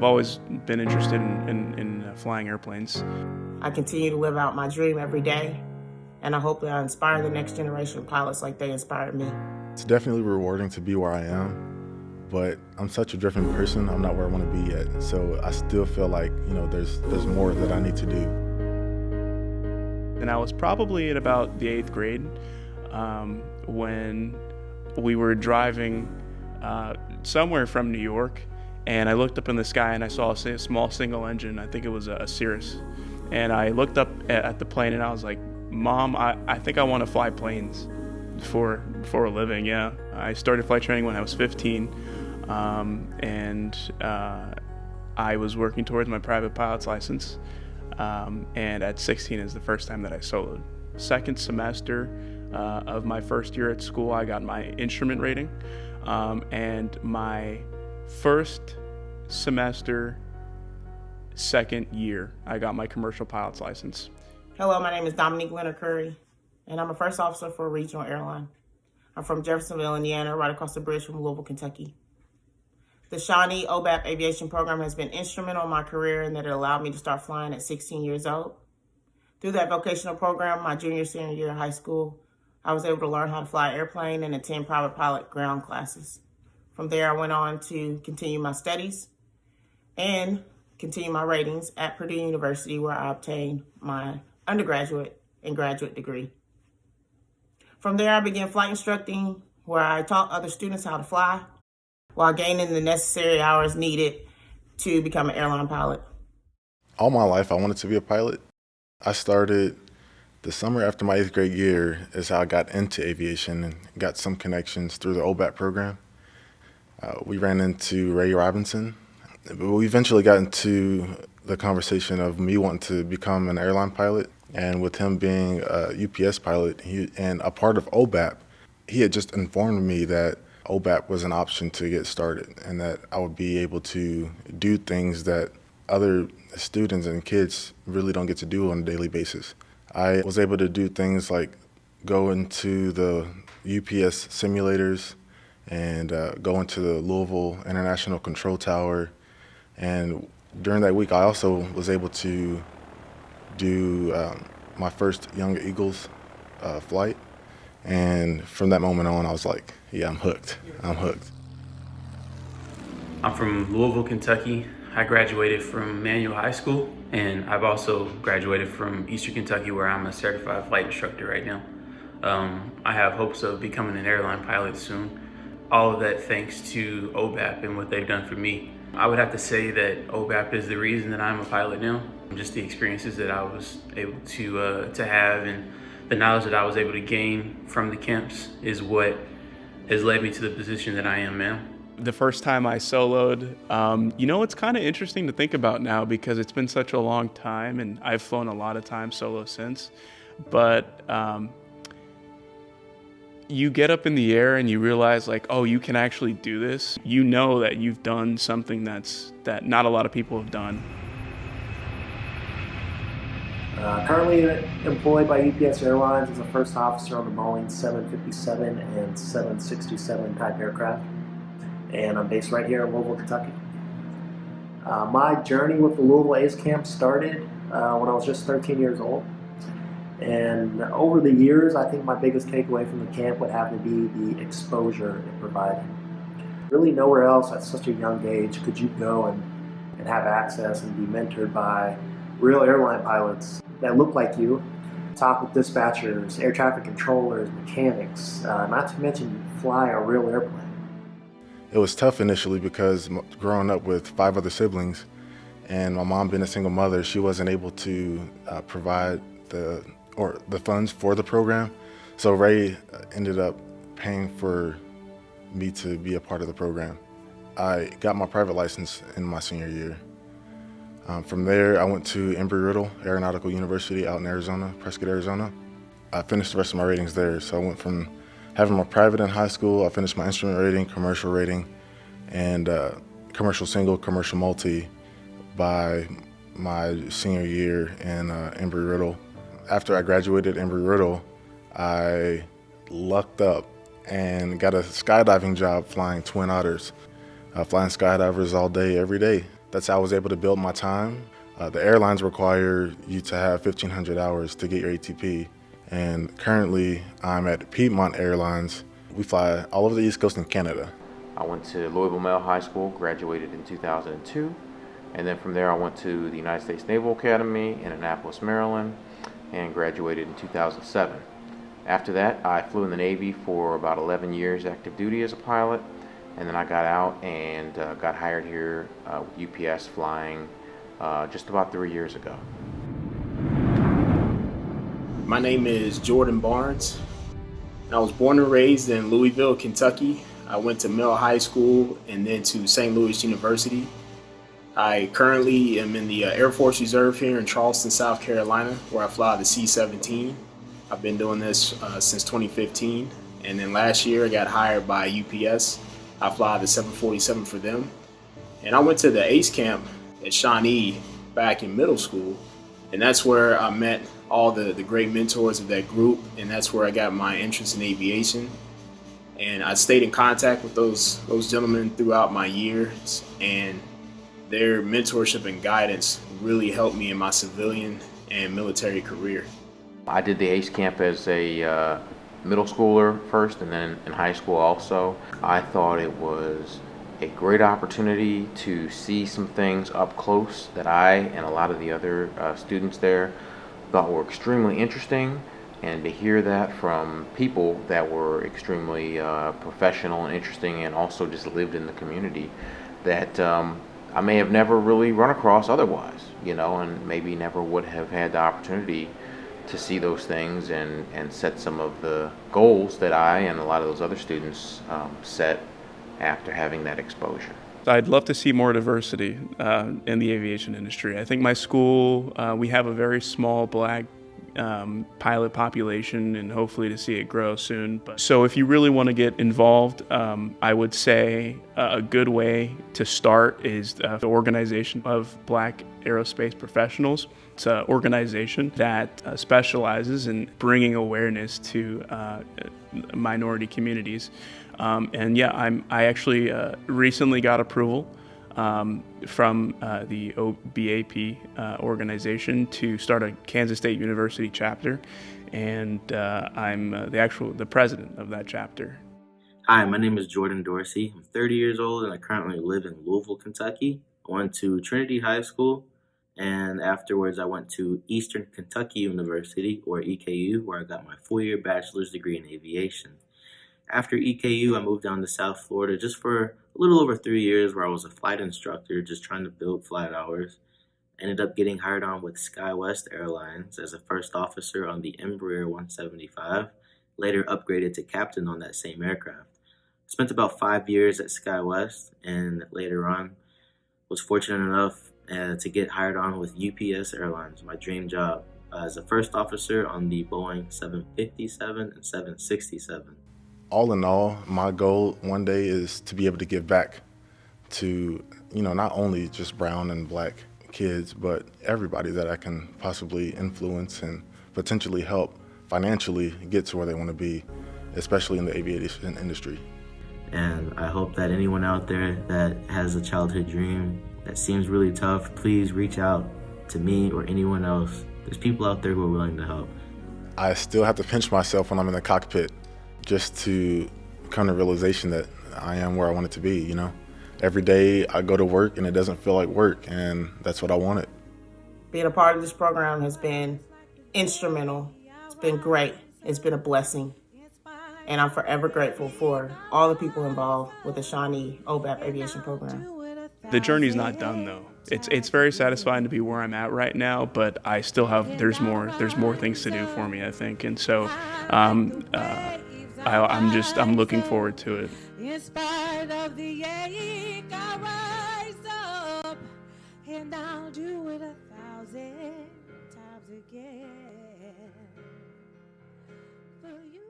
I've always been interested in flying airplanes. I continue to live out my dream every day, and I hope that I inspire the next generation of pilots like they inspired me. It's definitely rewarding to be where I am, but I'm such a driven person. I'm not where I want to be yet, so I still feel like, you know, there's more that I need to do. And I was probably at about the 8th grade when we were driving somewhere from New York, and I looked up in the sky and I saw a small single engine. I think it was a Cirrus. And I looked up at the plane and I was like, Mom, I think I want to fly planes for a living, yeah. I started flight training when I was 15, and I was working towards my private pilot's license. And at 16 is the first time that I soloed. Second semester of my first year at school, I got my instrument rating. And my first semester, second year, I got my commercial pilot's license. Hello, my name is Dominique Leonard Curry, and I'm a first officer for a regional airline. I'm from Jeffersonville, Indiana, right across the bridge from Louisville, Kentucky. The Shawnee OBAP aviation program has been instrumental in my career in that it allowed me to start flying at 16 years old. Through that vocational program, my senior year of high school, I was able to learn how to fly an airplane and attend private pilot ground classes. From there, I went on to continue my studies and continue my ratings at Purdue University, where I obtained my undergraduate and graduate degree. From there, I began flight instructing, where I taught other students how to fly while gaining the necessary hours needed to become an airline pilot. All my life, I wanted to be a pilot. I started the summer after my 8th grade year is how I got into aviation and got some connections through the OBAP program. We ran into Ray Robinson. We eventually got into the conversation of me wanting to become an airline pilot, and with him being a UPS pilot and a part of OBAP, he had just informed me that OBAP was an option to get started and that I would be able to do things that other students and kids really don't get to do on a daily basis. I was able to do things like go into the UPS simulators and go into the Louisville International Control Tower. And during that week, I also was able to do my first Young Eagles flight. And from that moment on, I was like, yeah, I'm hooked. I'm hooked. I'm from Louisville, Kentucky. I graduated from Manual High School, and I've also graduated from Eastern Kentucky, where I'm a certified flight instructor right now. I have hopes of becoming an airline pilot soon. All of that thanks to OBAP and what they've done for me. I would have to say that OBAP is the reason that I'm a pilot now. Just the experiences that I was able to have and the knowledge that I was able to gain from the camps is what has led me to the position that I am now. The first time I soloed, you know, it's kind of interesting to think about now because it's been such a long time and I've flown a lot of times solo since, but you get up in the air and you realize like, oh, you can actually do this. You know that you've done something that not a lot of people have done. Currently employed by UPS Airlines as a first officer on the Boeing 757 and 767 type aircraft. And I'm based right here in Louisville, Kentucky. My journey with the Louisville Ace Camp started when I was just 13 years old. And over the years, I think my biggest takeaway from the camp would have to be the exposure it provided. Really nowhere else at such a young age could you go and have access and be mentored by real airline pilots that look like you, talk with dispatchers, air traffic controllers, mechanics, not to mention fly a real airplane. It was tough initially because growing up with 5 other siblings and my mom being a single mother, she wasn't able to provide the funds for the program. So Ray ended up paying for me to be a part of the program. I got my private license in my senior year. From there, I went to Embry-Riddle Aeronautical University out in Arizona, Prescott, Arizona. I finished the rest of my ratings there. So I went from having my private in high school, I finished my instrument rating, commercial rating, and commercial single, commercial multi by my senior year in Embry-Riddle. After I graduated Embry-Riddle, I lucked up and got a skydiving job flying Twin Otters, flying skydivers all day, every day. That's how I was able to build my time. The airlines require you to have 1,500 hours to get your ATP. And currently, I'm at Piedmont Airlines. We fly all over the East Coast in Canada. I went to Louisville Male High School, graduated in 2002. And then from there, I went to the United States Naval Academy in Annapolis, Maryland, and graduated in 2007. After that, I flew in the Navy for about 11 years active duty as a pilot. And then I got out and got hired here with UPS flying just about 3 years ago. My name is Jordan Barnes. I was born and raised in Louisville, Kentucky. I went to Mel High School and then to St. Louis University. I currently am in the Air Force Reserve here in Charleston, South Carolina, where I fly the C-17. I've been doing this since 2015. And then last year I got hired by UPS. I fly the 747 for them. And I went to the ACE camp at Shawnee back in middle school. And that's where I met all the great mentors of that group. And that's where I got my interest in aviation. And I stayed in contact with those gentlemen throughout my years. And their mentorship and guidance really helped me in my civilian and military career. I did the ACE camp as a middle schooler first, and then in high school also. I thought it was a great opportunity to see some things up close that I and a lot of the other students there thought were extremely interesting, and to hear that from people that were extremely professional and interesting and also just lived in the community that I may have never really run across otherwise, and maybe never would have had the opportunity to see those things and set some of the goals that I and a lot of those other students set after having that exposure. I'd love to see more diversity in the aviation industry. I think my school, we have a very small Black pilot population, and hopefully to see it grow soon. So if you really want to get involved, I would say a good way to start is the Organization of Black Aerospace Professionals. It's an organization that specializes in bringing awareness to minority communities. And yeah, I actually recently got approval from the OBAP organization to start a Kansas State University chapter, and I'm the president of that chapter. Hi, my name is Jordan Dorsey. I'm 30 years old and I currently live in Louisville, Kentucky. I went to Trinity High School, and afterwards I went to Eastern Kentucky University, or EKU, where I got my 4-year bachelor's degree in aviation. After EKU, I moved down to South Florida just for a little over 3 years, where I was a flight instructor, just trying to build flight hours. Ended up getting hired on with SkyWest Airlines as a first officer on the Embraer 175, later upgraded to captain on that same aircraft. Spent about 5 years at SkyWest, and later on was fortunate enough to get hired on with UPS Airlines, my dream job, as a first officer on the Boeing 757 and 767. All in all, my goal one day is to be able to give back to, not only just brown and Black kids, but everybody that I can possibly influence and potentially help financially get to where they want to be, especially in the aviation industry. And I hope that anyone out there that has a childhood dream that seems really tough, please reach out to me or anyone else. There's people out there who are willing to help. I still have to pinch myself when I'm in the cockpit just to come to the realization that I am where I want it to be, Every day I go to work and it doesn't feel like work, and that's what I wanted. Being a part of this program has been instrumental. It's been great. It's been a blessing. And I'm forever grateful for all the people involved with the Shawnee OBAP aviation program. The journey's not done though. It's very satisfying to be where I'm at right now, but I still have there's more things to do for me, I think, and so I'm looking forward to it. In spite of the ache, I'll rise up and I'll do it 1,000 times again for you.